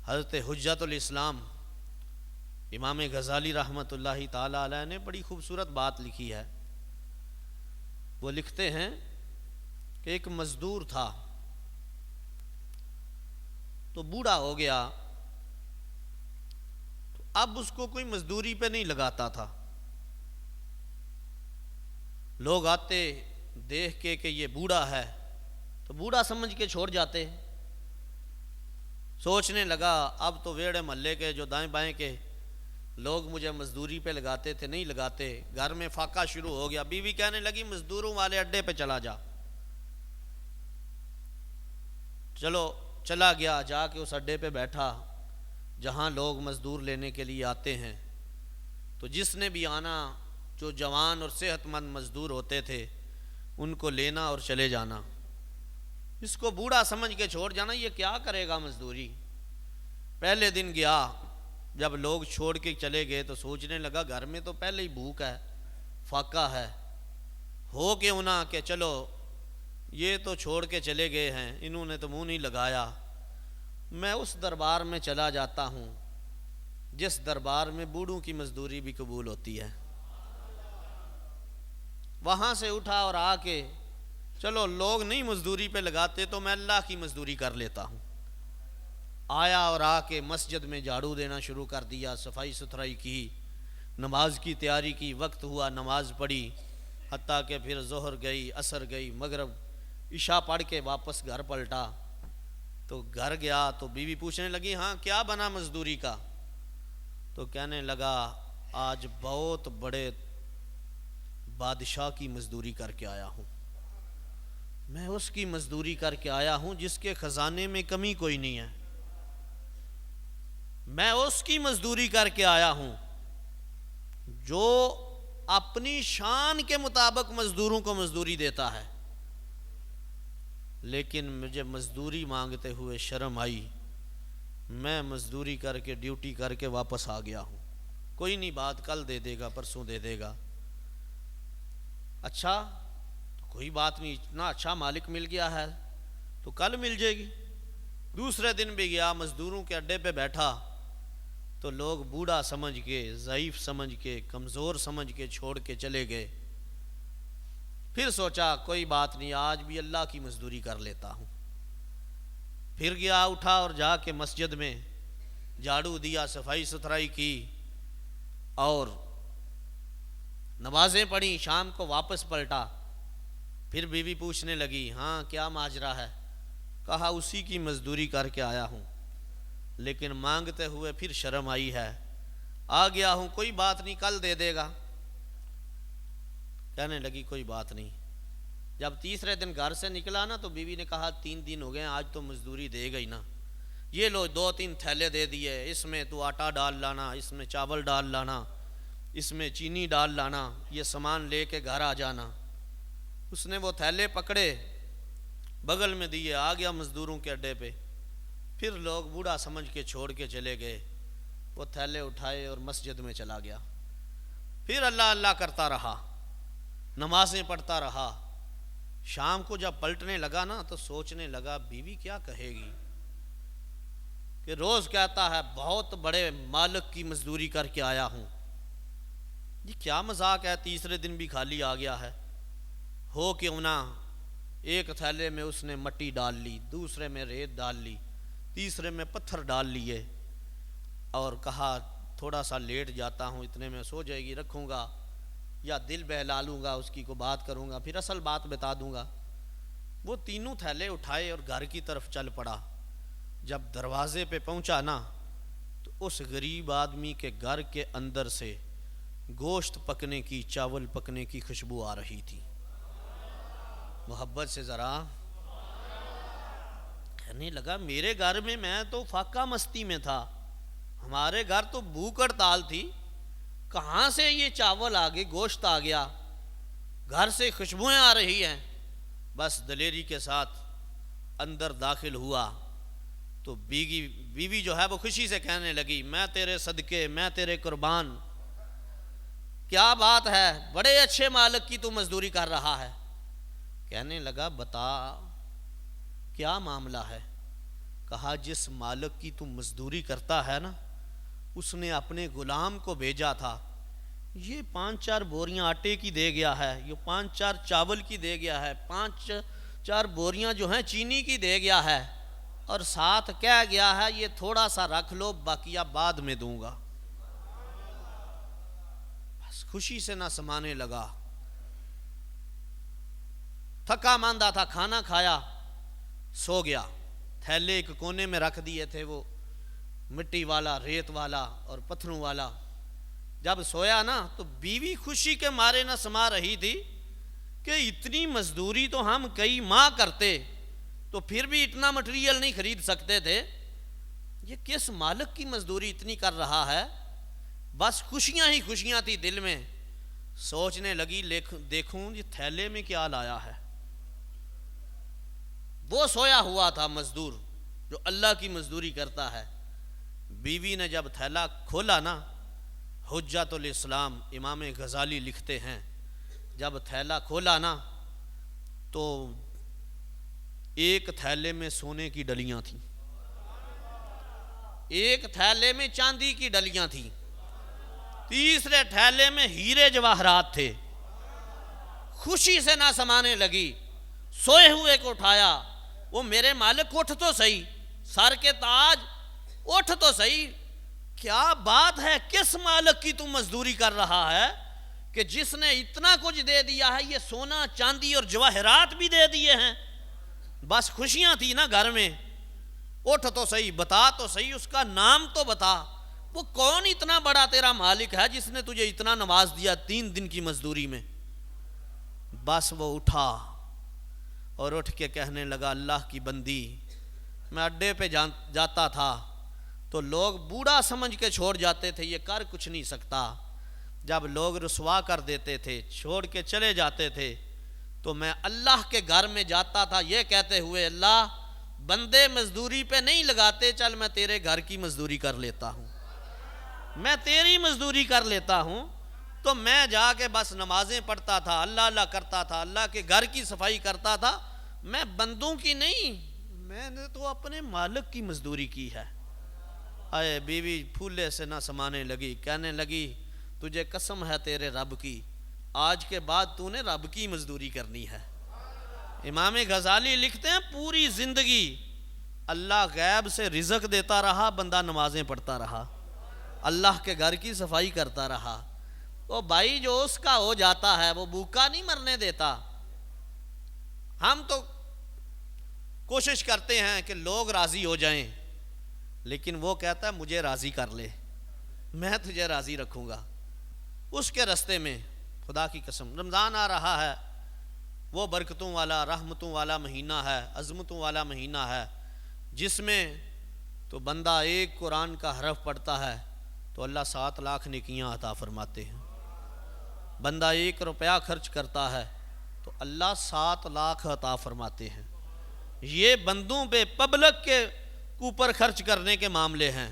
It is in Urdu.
حضرت حجت الاسلام امام غزالی رحمۃ اللہ تعالی علیہ نے بڑی خوبصورت بات لکھی ہے۔ وہ لکھتے ہیں کہ ایک مزدور تھا، تو بوڑھا ہو گیا، تو اب اس کو کوئی مزدوری پہ نہیں لگاتا تھا۔ لوگ آتے دیکھ کے کہ یہ بوڑھا ہے تو بوڑھا سمجھ کے چھوڑ جاتے۔ سوچنے لگا اب تو ویڑے محلے کے جو دائیں بائیں کے لوگ مجھے مزدوری پہ لگاتے تھے نہیں لگاتے، گھر میں فاقہ شروع ہو گیا۔ بیوی کہنے لگی مزدوروں والے اڈے پہ چلا جا۔ چلو چلا گیا، جا کے اس اڈے پہ بیٹھا جہاں لوگ مزدور لینے کے لیے آتے ہیں۔ تو جس نے بھی آنا، جو جوان اور صحت مند مزدور ہوتے تھے ان کو لینا اور چلے جانا۔ اس کو بوڑھا سمجھ کے چھوڑ جانا، یہ کیا کرے گا مزدوری۔ پہلے دن گیا، جب لوگ چھوڑ کے چلے گئے تو سوچنے لگا گھر میں تو پہلے ہی بھوک ہے، فاقہ ہے، ہو کے انہاں کہ چلو یہ تو چھوڑ کے چلے گئے ہیں، انہوں نے تو منہ نہیں لگایا، میں اس دربار میں چلا جاتا ہوں جس دربار میں بوڑھوں کی مزدوری بھی قبول ہوتی ہے۔ وہاں سے اٹھا اور آ کے چلو لوگ نہیں مزدوری پہ لگاتے تو میں اللہ کی مزدوری کر لیتا ہوں۔ آیا اور آ کے مسجد میں جھاڑو دینا شروع کر دیا، صفائی ستھرائی کی، نماز کی تیاری کی، وقت ہوا نماز پڑھی، حتیٰ کہ پھر ظہر گئی، عصر گئی، مغرب عشاء پڑھ کے واپس گھر پلٹا۔ تو گھر گیا تو بیوی پوچھنے لگی ہاں کیا بنا مزدوری کا؟ تو کہنے لگا آج بہت بڑے بادشاہ کی مزدوری کر کے آیا ہوں، میں اس کی مزدوری کر کے آیا ہوں جس کے خزانے میں کمی کوئی نہیں ہے، میں اس کی مزدوری کر کے آیا ہوں جو اپنی شان کے مطابق مزدوروں کو مزدوری دیتا ہے، لیکن مجھے مزدوری مانگتے ہوئے شرم آئی، میں مزدوری کر کے ڈیوٹی کر کے واپس آ گیا ہوں، کوئی نہیں بات کل دے دے گا پرسوں دے دے گا۔ اچھا کوئی بات نہیں، اتنا اچھا مالک مل گیا ہے تو کل مل جائے گی۔ دوسرے دن بھی گیا، مزدوروں کے اڈے پہ بیٹھا تو لوگ بوڑھا سمجھ کے، ضعیف سمجھ کے، کمزور سمجھ کے چھوڑ کے چلے گئے۔ پھر سوچا کوئی بات نہیں، آج بھی اللہ کی مزدوری کر لیتا ہوں۔ پھر گیا، اٹھا اور جا کے مسجد میں جھاڑو دیا، صفائی ستھرائی کی اور نمازیں پڑھی، شام کو واپس پلٹا۔ پھر بیوی پوچھنے لگی ہاں کیا ماجرا ہے؟ کہا اسی کی مزدوری کر کے آیا ہوں، لیکن مانگتے ہوئے پھر شرم آئی ہے، آ گیا ہوں، کوئی بات نہیں کل دے دے گا۔ کہنے لگی کوئی بات نہیں۔ جب تیسرے دن گھر سے نکلا نا تو بیوی نے کہا 3 دن ہو گئے آج تو مزدوری دے گئی نا، یہ لو 2-3 تھیلے دے دیے، اس میں تو آٹا ڈال لانا، اس میں چاول ڈال لانا، اس میں چینی ڈال لانا، یہ سامان لے کے گھر آ جانا۔ اس نے وہ تھیلے پکڑے، بغل میں دیے، آ گیا مزدوروں کے اڈے پہ۔ پھر لوگ بوڑھا سمجھ کے چھوڑ کے چلے گئے، وہ تھیلے اٹھائے اور مسجد میں چلا گیا۔ پھر اللہ اللہ کرتا رہا، نمازیں پڑھتا رہا۔ شام کو جب پلٹنے لگا نا تو سوچنے لگا بیوی کیا کہے گی کہ روز کہتا ہے بہت بڑے مالک کی مزدوری کر کے آیا ہوں، یہ کیا مذاق ہے، تیسرے دن بھی خالی آ گیا ہے۔ ہو کہ انہا ایک تھیلے میں اس نے مٹی ڈال لی، دوسرے میں ریت ڈال لی، تیسرے میں پتھر ڈال لیے، اور کہا تھوڑا سا لیٹ جاتا ہوں، اتنے میں سو جائے گی، رکھوں گا یا دل بہلا لوں گا، اس کی کو بات کروں گا، پھر اصل بات بتا دوں گا۔ وہ تینوں تھیلے اٹھائے اور گھر کی طرف چل پڑا۔ جب دروازے پہ پہنچا نا تو اس غریب آدمی کے گھر کے اندر سے گوشت پکنے کی، چاول پکنے کی خوشبو آ رہی تھی۔ محبت سے ذرا کہنے لگا میرے گھر میں میں تو فاقہ مستی میں تھا، ہمارے گھر تو بھوک ہڑتال تھی، کہاں سے یہ چاول آ گئے، گوشت آ گیا، گھر سے خوشبوئیں آ رہی ہیں۔ بس دلیری کے ساتھ اندر داخل ہوا تو بیوی جو ہے وہ خوشی سے کہنے لگی میں تیرے صدقے، میں تیرے قربان، کیا بات ہے، بڑے اچھے مالک کی تو مزدوری کر رہا ہے۔ کہنے لگا بتا کیا معاملہ ہے؟ کہا جس مالک کی تم مزدوری کرتا ہے نا، اس نے اپنے غلام کو بھیجا تھا، یہ 5-4 بوریاں آٹے کی دے گیا ہے، یہ 5-4 چاول کی دے گیا ہے، 5-4 بوریاں جو ہیں چینی کی دے گیا ہے، اور ساتھ کہہ گیا ہے یہ تھوڑا سا رکھ لو، باقیہ بعد میں دوں گا۔ بس خوشی سے نہ سمانے لگا، تھکا ماندہ تھا، کھانا کھایا، سو گیا۔ تھیلے ایک کونے میں رکھ دیے تھے، وہ مٹی والا، ریت والا اور پتھروں والا۔ جب سویا نا تو بیوی خوشی کے مارے نہ سما رہی تھی کہ اتنی مزدوری تو ہم کئی ماہ کرتے تو پھر بھی اتنا مٹیریل نہیں خرید سکتے تھے، یہ کس مالک کی مزدوری اتنی کر رہا ہے؟ بس خوشیاں ہی خوشیاں تھی دل میں۔ سوچنے لگی دیکھوں یہ تھیلے میں کیا لایا ہے۔ وہ سویا ہوا تھا مزدور جو اللہ کی مزدوری کرتا ہے۔ بیوی نے جب تھیلا کھولا نا، حجت الاسلام امام غزالی لکھتے ہیں، جب تھیلا کھولا نا تو ایک تھیلے میں سونے کی ڈلیاں تھیں، ایک تھیلے میں چاندی کی ڈلیاں تھیں، تیسرے تھیلے میں ہیرے جواہرات تھے۔ خوشی سے نہ سمانے لگی، سوئے ہوئے کو اٹھایا، وہ میرے مالک اٹھ تو صحیح، سر کے تاج اٹھ تو صحیح، کیا بات ہے، کس مالک کی تم مزدوری کر رہا ہے کہ جس نے اتنا کچھ دے دیا ہے، یہ سونا چاندی اور جواہرات بھی دے دیے ہیں۔ بس خوشیاں تھی نا گھر میں، اٹھ تو صحیح، بتا تو صحیح، اس کا نام تو بتا، وہ کون اتنا بڑا تیرا مالک ہے جس نے تجھے اتنا نواز دیا 3 دن کی مزدوری میں۔ بس وہ اٹھا اور اٹھ کے کہنے لگا، اللہ کی بندی، میں اڈے پہ جاتا تھا تو لوگ بوڑھا سمجھ کے چھوڑ جاتے تھے، یہ کر کچھ نہیں سکتا۔ جب لوگ رسوا کر دیتے تھے، چھوڑ کے چلے جاتے تھے، تو میں اللہ کے گھر میں جاتا تھا یہ کہتے ہوئے، اللہ بندے مزدوری پہ نہیں لگاتے، چل میں تیرے گھر کی مزدوری کر لیتا ہوں، میں تیری مزدوری کر لیتا ہوں۔ تو میں جا کے بس نمازیں پڑھتا تھا، اللہ اللہ کرتا تھا، اللہ کے گھر کی صفائی کرتا تھا، میں بندوں کی نہیں، میں نے تو اپنے مالک کی مزدوری کی ہے۔ آئے بیوی پھولے سے نہ سمانے لگی، کہنے لگی تجھے قسم ہے تیرے رب کی، آج کے بعد تو نے رب کی مزدوری کرنی ہے۔ امام غزالی لکھتے ہیں پوری زندگی اللہ غیب سے رزق دیتا رہا، بندہ نمازیں پڑھتا رہا، اللہ کے گھر کی صفائی کرتا رہا۔ وہ بھائی جو اس کا ہو جاتا ہے وہ بھوکا نہیں مرنے دیتا۔ ہم تو کوشش کرتے ہیں کہ لوگ راضی ہو جائیں، لیکن وہ کہتا ہے مجھے راضی کر لے، میں تجھے راضی رکھوں گا۔ اس کے راستے میں خدا کی قسم رمضان آ رہا ہے، وہ برکتوں والا، رحمتوں والا مہینہ ہے، عظمتوں والا مہینہ ہے، جس میں تو بندہ ایک قرآن کا حرف پڑھتا ہے تو اللہ 7 لاکھ نیکیاں عطا فرماتے ہیں۔ بندہ 1 روپیہ خرچ کرتا ہے تو اللہ 7 لاکھ عطا فرماتے ہیں۔ یہ بندوں پہ پبلک کے اوپر خرچ کرنے کے معاملے ہیں۔